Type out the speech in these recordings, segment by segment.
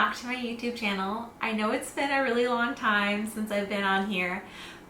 back to my YouTube channel. I know it's been a really long time since I've been on here,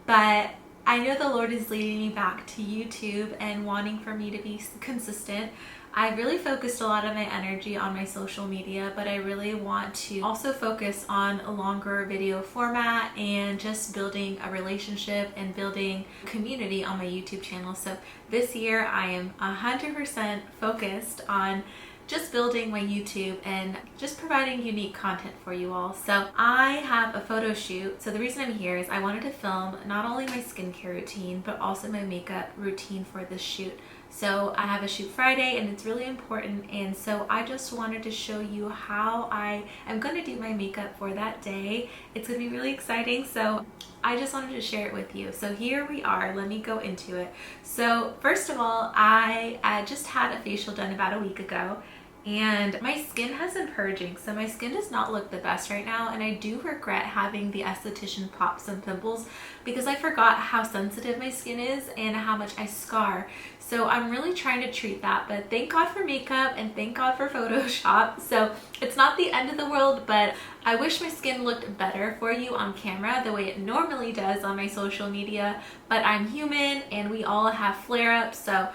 but I know the Lord is leading me back to YouTube and wanting for me to be consistent. I really focused a lot of my energy on my social media, but I really want to also focus on a longer video format and just building a relationship and building community on my YouTube channel. So this year I am 100% focused on just building my YouTube and just providing unique content for you all. So I have a photo shoot. So the reason I'm here is I wanted to film not only my skincare routine, but also my makeup routine for this shoot. So I have a shoot Friday and it's really important, and so I just wanted to show you how I am going to do my makeup for that day. It's going to be really exciting, so I just wanted to share it with you. So here we are, let me go into it. So first of all, I just had a facial done about a week ago, and my skin has been purging, so my skin does not look the best right now, and I do regret having the esthetician pop some pimples because I forgot how sensitive my skin is and how much I scar. So I'm really trying to treat that, but thank God for makeup and thank God for Photoshop. So it's not the end of the world, but I wish my skin looked better for you on camera the way it normally does on my social media, but I'm human and we all have flare-ups, so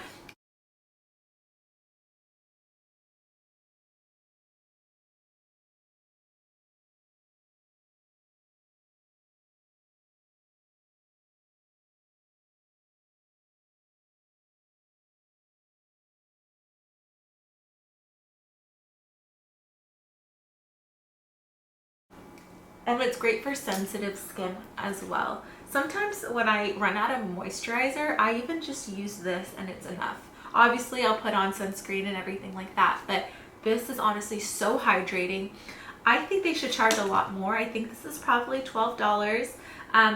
and it's great for sensitive skin as well. Sometimes when I run out of moisturizer, I even just use this and it's enough. Obviously, I'll put on sunscreen and everything like that, but this is honestly so hydrating. I think they should charge a lot more. I think this is probably $12.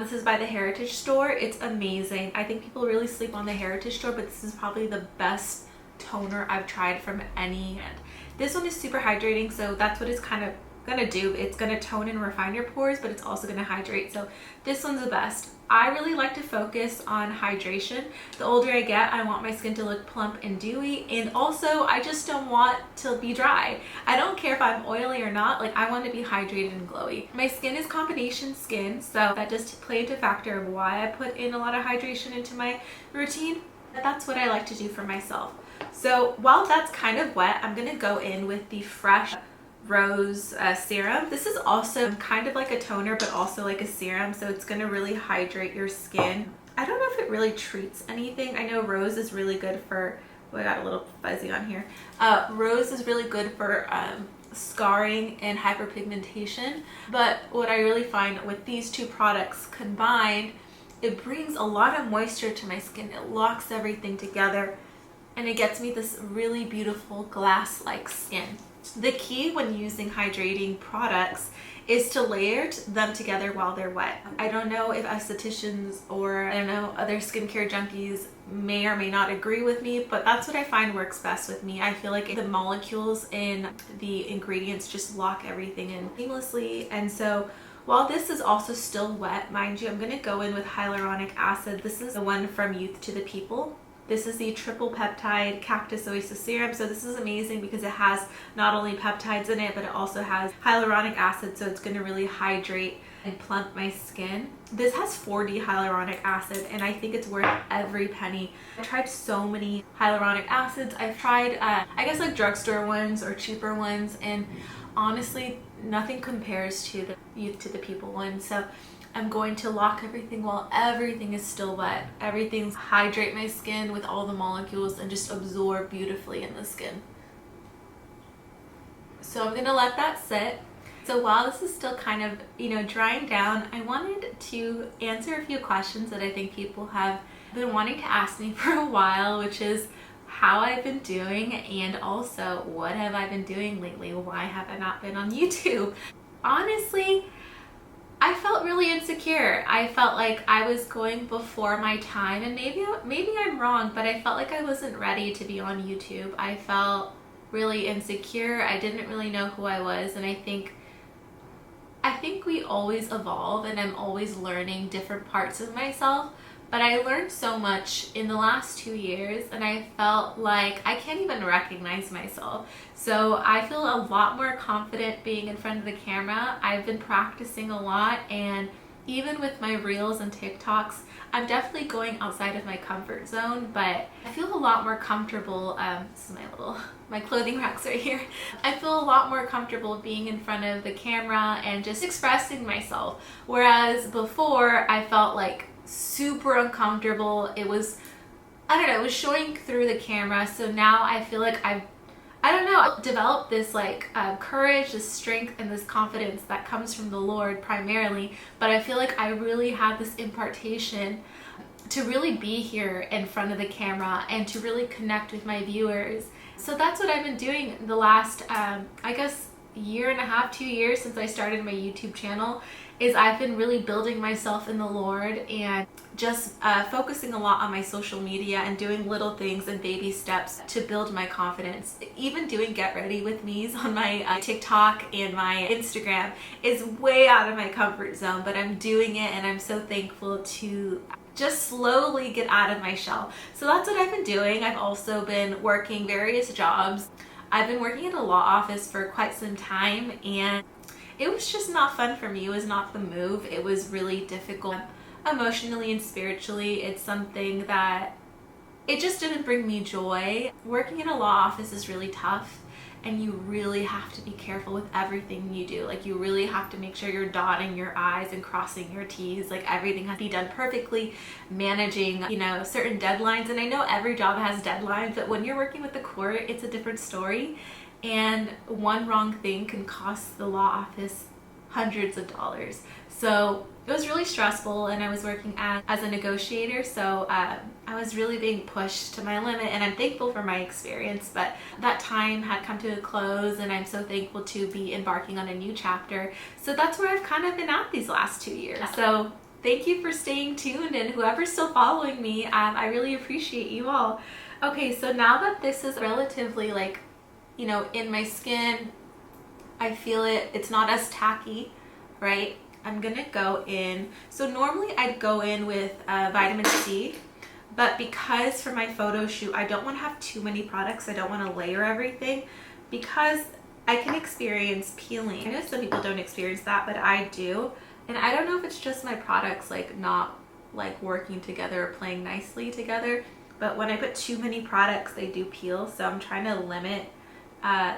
This is by the Heritage Store. It's amazing. I think people really sleep on the Heritage Store, but this is probably the best toner I've tried from any brand. This one is super hydrating, so that's what it's kind of gonna do. It's gonna tone and refine your pores, but it's also gonna hydrate. So this one's the best. I really like to focus on hydration. The older I get, I want my skin to look plump and dewy, and also I just don't want to be dry. I don't care if I'm oily or not, like I want to be hydrated and glowy. My skin is combination skin, so that does play into factor of why I put in a lot of hydration into my routine, but that's what I like to do for myself. So while that's kind of wet, I'm gonna go in with the Fresh Rose serum. This is also kind of like a toner but also like a serum, so it's going to really hydrate your skin. I don't know if it really treats anything. I know rose is really good for, oh, I got a little fuzzy on here. Rose is really good for scarring and hyperpigmentation, but what I really find with these two products combined, it brings a lot of moisture to my skin. It locks everything together and it gets me this really beautiful glass-like skin. The key when using hydrating products is to layer them together while they're wet. I don't know if estheticians or I don't know, other skincare junkies may or may not agree with me, but that's what I find works best with me. I feel like the molecules in the ingredients just lock everything in seamlessly. And so while this is also still wet, mind you, I'm going to go in with hyaluronic acid. This is the one from Youth to the People. This is the triple peptide cactus oasis serum. So this is amazing because it has not only peptides in it, but it also has hyaluronic acid. So it's going to really hydrate and plump my skin. This has 40 hyaluronic acid and I think it's worth every penny. I tried so many hyaluronic acids. I've tried, I guess like drugstore ones or cheaper ones, and honestly, nothing compares to the Youth to the People one. So I'm going to lock everything while everything is still wet. Everything's hydrate my skin with all the molecules and just absorb beautifully in the skin. So I'm gonna let that sit. So while this is still kind of, drying down, I wanted to answer a few questions that I think people have been wanting to ask me for a while, which is how I've been doing and also what have I been doing lately? Why have I not been on YouTube? Honestly, I felt really insecure. I felt like I was going before my time, and maybe I'm wrong, but I felt like I wasn't ready to be on YouTube. I felt really insecure. I didn't really know who I was, and I think we always evolve, and I'm always learning different parts of myself. But I learned so much in the last 2 years, and I felt like I can't even recognize myself. So I feel a lot more confident being in front of the camera. I've been practicing a lot, and even with my reels and TikToks, I'm definitely going outside of my comfort zone, but I feel a lot more comfortable. This is my clothing racks right here. I feel a lot more comfortable being in front of the camera and just expressing myself. Whereas before, I felt like super uncomfortable. It was, I don't know, it was showing through the camera. So now I feel like I don't know, developed this courage, this strength, and this confidence that comes from the Lord primarily. But I feel like I really had this impartation to really be here in front of the camera and to really connect with my viewers. So that's what I've been doing the last, I guess, year and a half, 2 years since I started my YouTube channel, is I've been really building myself in the Lord and just focusing a lot on my social media and doing little things and baby steps to build my confidence. Even doing get ready with me's on my TikTok and my Instagram is way out of my comfort zone, but I'm doing it, and I'm so thankful to just slowly get out of my shell. So that's what I've been doing. I've also been working various jobs. I've been working in a law office for quite some time, and it was just not fun for me. It was not the move. It was really difficult emotionally and spiritually. It's something that it just didn't bring me joy. Working in a law office is really tough, and you really have to be careful with everything you do. Like, you really have to make sure you're dotting your I's and crossing your T's. Like, everything has to be done perfectly, managing, you know, certain deadlines. And I know every job has deadlines, but when you're working with the court, it's a different story. And one wrong thing can cost the law office hundreds of dollars. So it was really stressful, and I was working as a negotiator, so I was really being pushed to my limit, and I'm thankful for my experience. But that time had come to a close, and I'm so thankful to be embarking on a new chapter. So that's where I've kind of been at these last 2 years. So thank you for staying tuned, and whoever's still following me, I really appreciate you all. Okay, so now that this is relatively, like, you know, in my skin, I feel it's not as tacky, right? I'm gonna go in, so normally I'd go in with vitamin C, but because for my photo shoot I don't want to have too many products, I don't want to layer everything, because I can experience peeling. I know some people don't experience that, but I do, and I don't know if it's just my products like not like working together or playing nicely together, but when I put too many products they do peel, so I'm trying to limit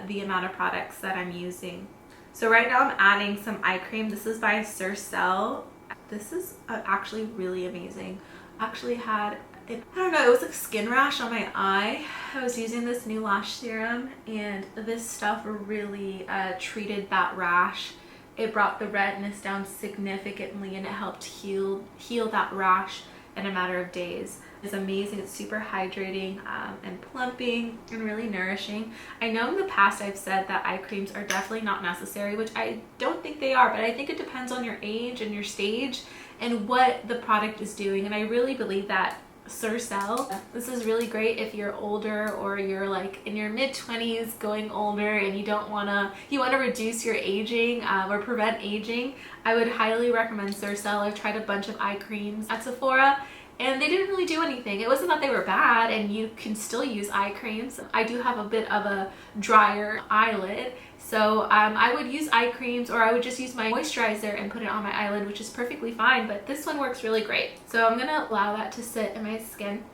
the amount of products that I'm using. So right now I'm adding some eye cream. This is by Tracie. This is actually really amazing. I actually had, I don't know, it was like skin rash on my eye. I was using this new lash serum, and this stuff really treated that rash. It brought the redness down significantly, and it helped heal that rash in a matter of days. It's amazing. It's super hydrating and plumping and really nourishing. I know in the past I've said that eye creams are definitely not necessary, which I don't think they are, but I think it depends on your age and your stage and what the product is doing. And I really believe that Tracie, this is really great if you're older or you're like in your mid-20s going older and you want to reduce your aging or prevent aging. I would highly recommend Tracie. I've tried a bunch of eye creams at Sephora, and they didn't really do anything. It wasn't that they were bad, and you can still use eye creams. I do have a bit of a drier eyelid, so I would use eye creams, or I would just use my moisturizer and put it on my eyelid, which is perfectly fine, but this one works really great. So I'm gonna allow that to sit in my skin.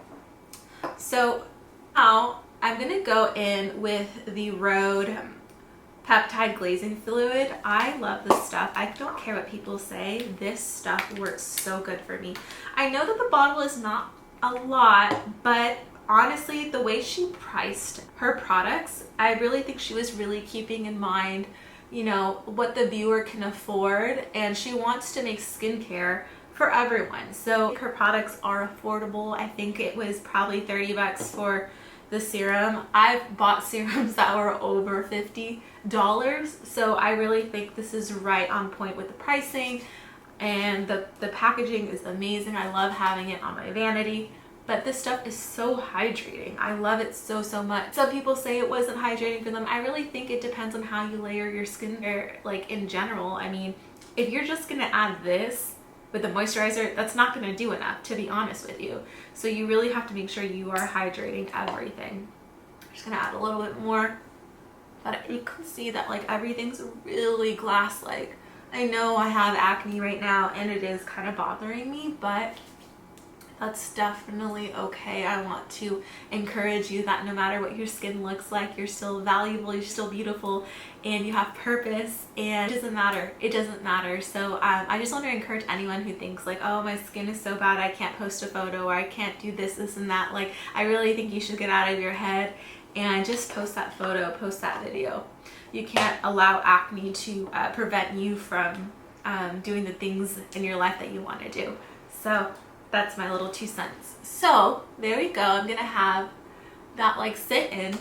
So now I'm gonna go in with the Rhode peptide glazing fluid. I love this stuff. I don't care what people say. This stuff works so good for me. I know that the bottle is not a lot, but honestly, the way she priced her products, I really think she was really keeping in mind, you know, what the viewer can afford, and she wants to make skincare for everyone. So her products are affordable. I think it was probably 30 bucks for the serum. I've bought serums that were over $50, so I really think this is right on point with the pricing, and the packaging is amazing. I love having it on my vanity. But this stuff is so hydrating. I love it so much. Some people say it wasn't hydrating for them. I really think it depends on how you layer your skincare, like in general. I mean, if you're just gonna add this with the moisturizer, that's not going to do enough, to be honest with you. So you really have to make sure you are hydrating everything. I'm just going to add a little bit more, but you can see that like everything's really glass-like. I know I have acne right now and it is kind of bothering me, but that's definitely okay. I want to encourage you that no matter what your skin looks like, you're still valuable, you're still beautiful, and you have purpose, and it doesn't matter. It doesn't matter. So I just want to encourage anyone who thinks like, oh, my skin is so bad, I can't post a photo, or I can't do this, this, and that. Like, I really think you should get out of your head and just post that photo, post that video. You can't allow acne to prevent you from doing the things in your life that you want to do. So that's my little 2 cents. So there we go. I'm gonna have that like sit in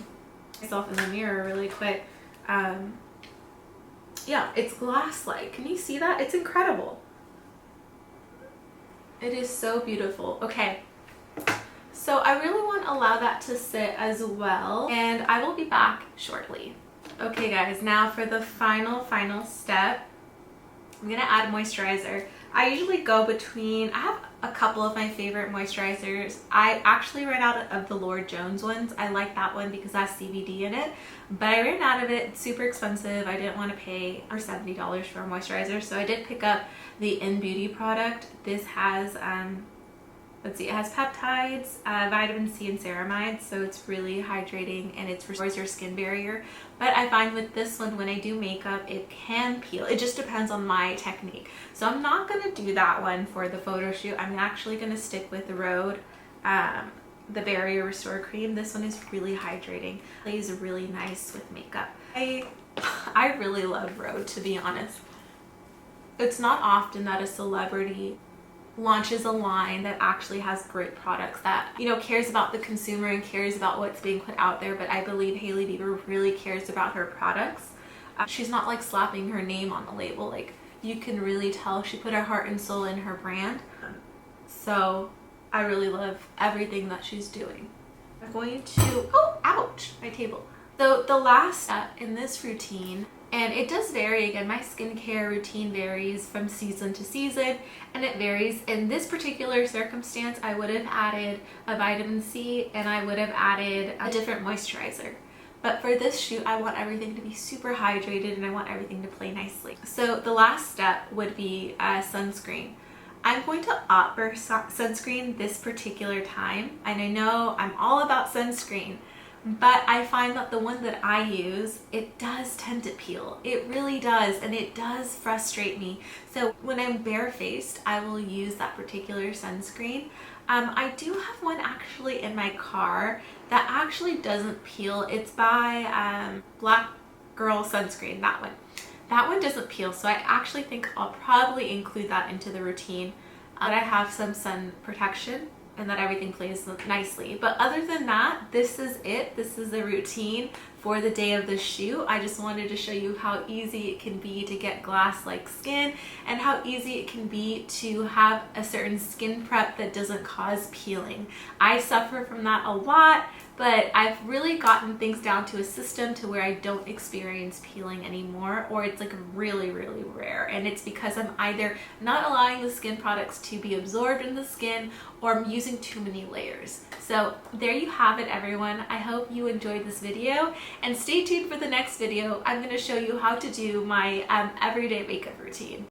myself in the mirror really quick. Yeah, it's glass-like. Can you see that? It's incredible. It is so beautiful. Okay, so I really want to allow that to sit as well, and I will be back shortly. Okay guys, now for the final step, I'm gonna add moisturizer. I usually go between, I have a couple of my favorite moisturizers. I actually ran out of the Lord Jones ones. I like that one because it has CBD in it, but I ran out of it. It's super expensive. I didn't want to pay over $70 for a moisturizer, so I did pick up the In Beauty product. This has let's see, it has peptides, vitamin C, and ceramides, so it's really hydrating and it restores your skin barrier. But I find with this one, when I do makeup, it can peel. It just depends on my technique. So I'm not going to do that one for the photo shoot. I'm actually going to stick with the Rhode, the Barrier Restore Cream. This one is really hydrating. It plays really nice with makeup. I really love Rhode, to be honest. It's not often that a celebrity launches a line that actually has great products, that, you know, cares about the consumer and cares about what's being put out there. But I believe Hailey Bieber really cares about her products. She's not like slapping her name on the label. Like, you can really tell she put her heart and soul in her brand. So I really love everything that she's doing. I'm going to, oh, ouch, my table. So the last step in this routine, and it does vary, again, my skincare routine varies from season to season, and it varies. In this particular circumstance, I would have added a vitamin C and I would have added a different moisturizer. But for this shoot, I want everything to be super hydrated and I want everything to play nicely. So the last step would be sunscreen. I'm going to opt for sunscreen this particular time, and I know I'm all about sunscreen, but I find that the one that I use, it does tend to peel. It really does, and it does frustrate me. So when I'm barefaced, I will use that particular sunscreen. I do have one actually in my car that actually doesn't peel. It's by Black Girl Sunscreen, that one. That one doesn't peel, so I actually think I'll probably include that into the routine. That I have some sun protection and that everything plays nicely. But other than that, this is it. This is the routine for the day of the shoot. I just wanted to show you how easy it can be to get glass-like skin and how easy it can be to have a certain skin prep that doesn't cause peeling. I suffer from that a lot, but I've really gotten things down to a system to where I don't experience peeling anymore, or it's like really, really rare. And it's because I'm either not allowing the skin products to be absorbed in the skin, or I'm using too many layers. So there you have it, everyone. I hope you enjoyed this video, and stay tuned for the next video. I'm going to show you how to do my everyday makeup routine.